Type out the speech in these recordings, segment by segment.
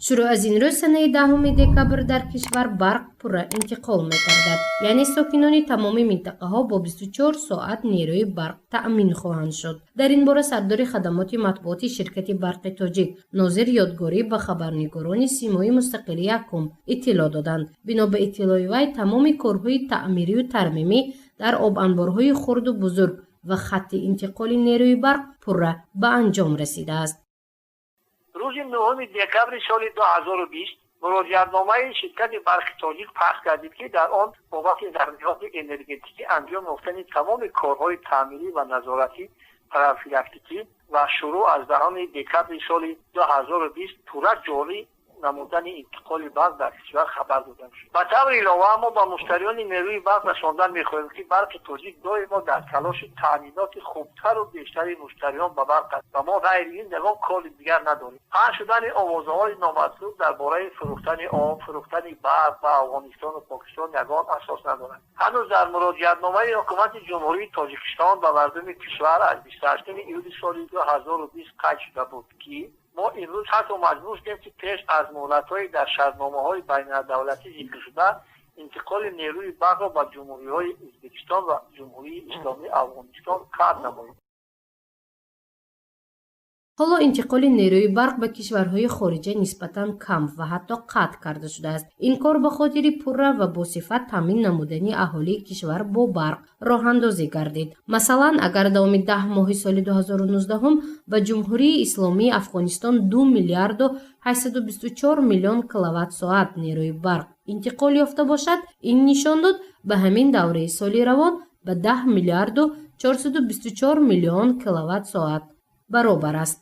шуруъ аз ин рӯз санаи 10 декабр дар кишвар барқ пурра интиқол мекардад. яъне сокинони тамоми минтақаҳо бо 24 соат нерӯи барқ таъмин хоҳанд шуд. дар ин бора сардори хадамоти матбуоти ширкати барқи тоҷик нозир ёдгорӣ ба хабарнигорони симои мустақили якум иттилоъ доданд. бино ба иттилои вай тамоми корҳои таъмирию тармимӣ дар обанборҳои хурду бузург ва хатти интиқоли нерӯи барқ пурра ба анҷом расидааст. рӯзи 9 декабри соли 2020 муроҷиатномаи ширкати барқи тоҷик пахш гардид, ки дар он бобати зарурияти энергетикӣ анҷом ёфтани тамоми корҳои таъмирӣ ва назоратӣ профилактикӣ ва шурӯъ аз 10 декабри соли 2020 пурра ҷорӣ намудани интиқоли барқ дар кишвар хабар дода шуд. ба таври илова мо ба муштариёни нерӯи барқ расондан мехоҳем, ки барқи тоҷик доимо дар талоши таъминоти хубтару бештари муштариён ба барқ аст ва мо ғайри ин ягон коли дигар надорем. пахш шудани овозаҳои номатлуб дар бораи фурӯхтани об, фурӯхтани барқ ба афғонистону покистон ягон асос надорад. ҳанӯз дар муроҷиатномаи ҳукумати ҷумҳурии тоҷикистон ба мардуми кишвар аз 28 июли соли 2020 қайд шуда буд, ки мо имрӯз ҳатто маҷбур шудем, ки пеш аз муҳлатҳои дар шартномаҳои байналдавлатӣ зикршуда интиқоли нерӯи барқро ба ҷумҳуриҳои ӯзбекистон ва ҷумҳурии исломии афғонистон қатъ намоем. ҳоло интиқоли нерӯи барқ ба кишварҳои хориҷа нисбатан кам ва ҳатто қатъ карда шудааст. ин кор ба хотири пурра ва босифат таъмин намудани аҳолии кишвар бо барқ роҳандозӣ гардид. масалан, агар давоми 10 моҳи соли 2019 ба ҷумҳурии исломии афғонистон 2 миллиарду 824 миллион киловатт-соат нерӯи барқ интиқол ёфта бошад, ин нишон дод ба ҳамин давраи соли равон ба 10 миллиарду 424 миллион киловатт-соат баробар аст.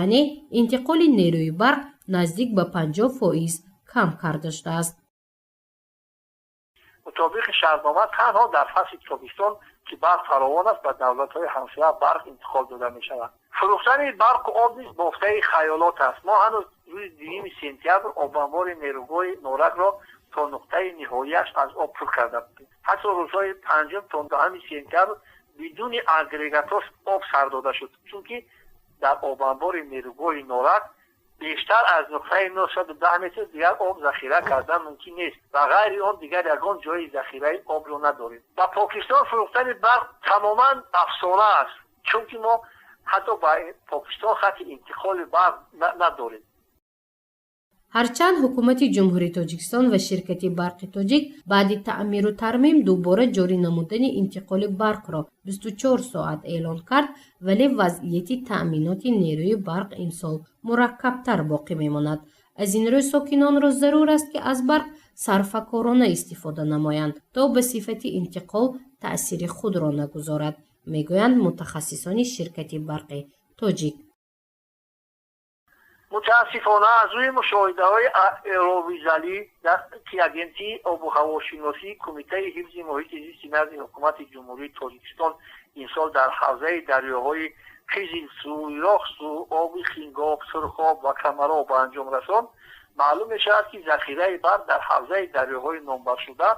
яъне интиқоли нерӯи барқ наздик ба 50% кам карда шудааст. мутобиқи шартнома танҳо дар фасли тобистон, ки барқ фаровон аст, ба давлатҳои ҳамсоя барқ интиқол дода мешавад. фурӯхтани барқу об низ бофтаи хаёлот аст. мо ҳанӯз рӯзи 2 сентябр обанбори нерӯгоҳи норакро то нуқтаи ниҳояш аз об пур карда будем. ҳатто рӯзҳои 5 то 10 сентябр бидуни агрегатор об сар дода шуд, чунки дар обанбори нерӯгоҳи норак бештар аз нуқтаи 910 метр дигар об захира кардан мумкин нест ва ғайри он дигар ягон ҷои захираи обро надорем. ба покистон фурӯхтани барқ тамоман афсона аст, чунки мо ҳатто ба покистон хати интиқоли барқ надорем. ҳарчанд ҳукумати ҷумҳурии тоҷикистон ва ширкати барқи тоҷик баъди таъмиру тармим дубора ҷорӣ намудани интиқоли барқро 24 соат эълон кард, вале вазъияти таъминоти нерӯи барқ имсол мураккабтар боқӣ мемонад. аз ин рӯ сокинонро зарур аст, ки аз барқ сарфакорона истифода намоянд, то ба сифати интиқол таъсири худро нагузорад, мегӯянд мутахассисони ширкати барқи тоҷик. мутаассифона аз рӯи мушоҳидаҳои аэровизалӣ ки агентии обуҳавошиносии кумитаи ҳифзи муҳити зисти назди ҳукумати ҷумҳурии тоҷикистон имсол дар ҳавзаи дарёҳои қизилсу, ёхсу, оби хингоб, сурхоб ва камароб ба анҷом расонд, маълум мешавад, ки захираи барқ дар ҳавзаи дарёҳои номбаршуда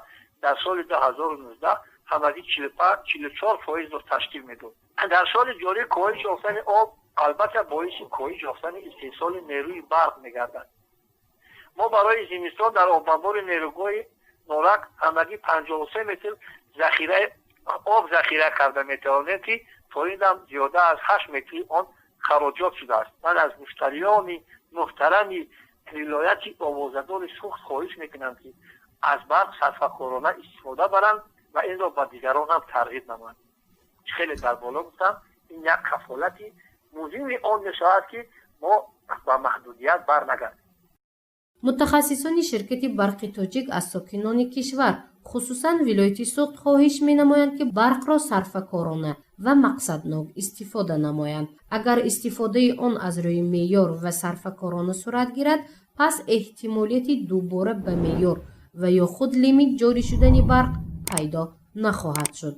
дар соли 2019 ҳамагӣ 44% ташкил медод. дар соли ҷорӣ коҳиш ёфтани об албатта боиси коҳиш ёфтани истеҳсоли нерӯи барқ мегардад. мо барои зимистон дар обанбори нерӯгоҳи норак ҳамагӣ 53 метр об захира карда метавонем, ки то ин дам зиёда аз 8 метри он хароҷот шудааст. ман аз муштариёни муҳтарами вилояти овозадори сухт хоҳиш мекунам, ки аз барқ сарфакорона истифода баранд ва инро ба дигарон ҳам тарғиб намоянд. хеле дар боло гуфтам, ин як кафолати муҳими он мешавад, ки мо ба маҳдудият барнагардем. мутахассисони ширкати барқи тоҷик аз сокинони кишвар, хусусан вилояти суғд хоҳиш менамоянд, ки барқро сарфакорона ва мақсаднок истифода намоянд. агар истифодаи он аз рӯи меъёр ва сарфакорона сурат гирад, пас эҳтимолияти дубора ба меъёр ва ё худ лимит ҷорӣ шудани барқ пайдо нахоҳад шуд.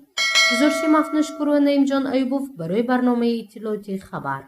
гузориши мафнушкуру Наимҷон Аюбов барои барномаи иттилоъоти хабар.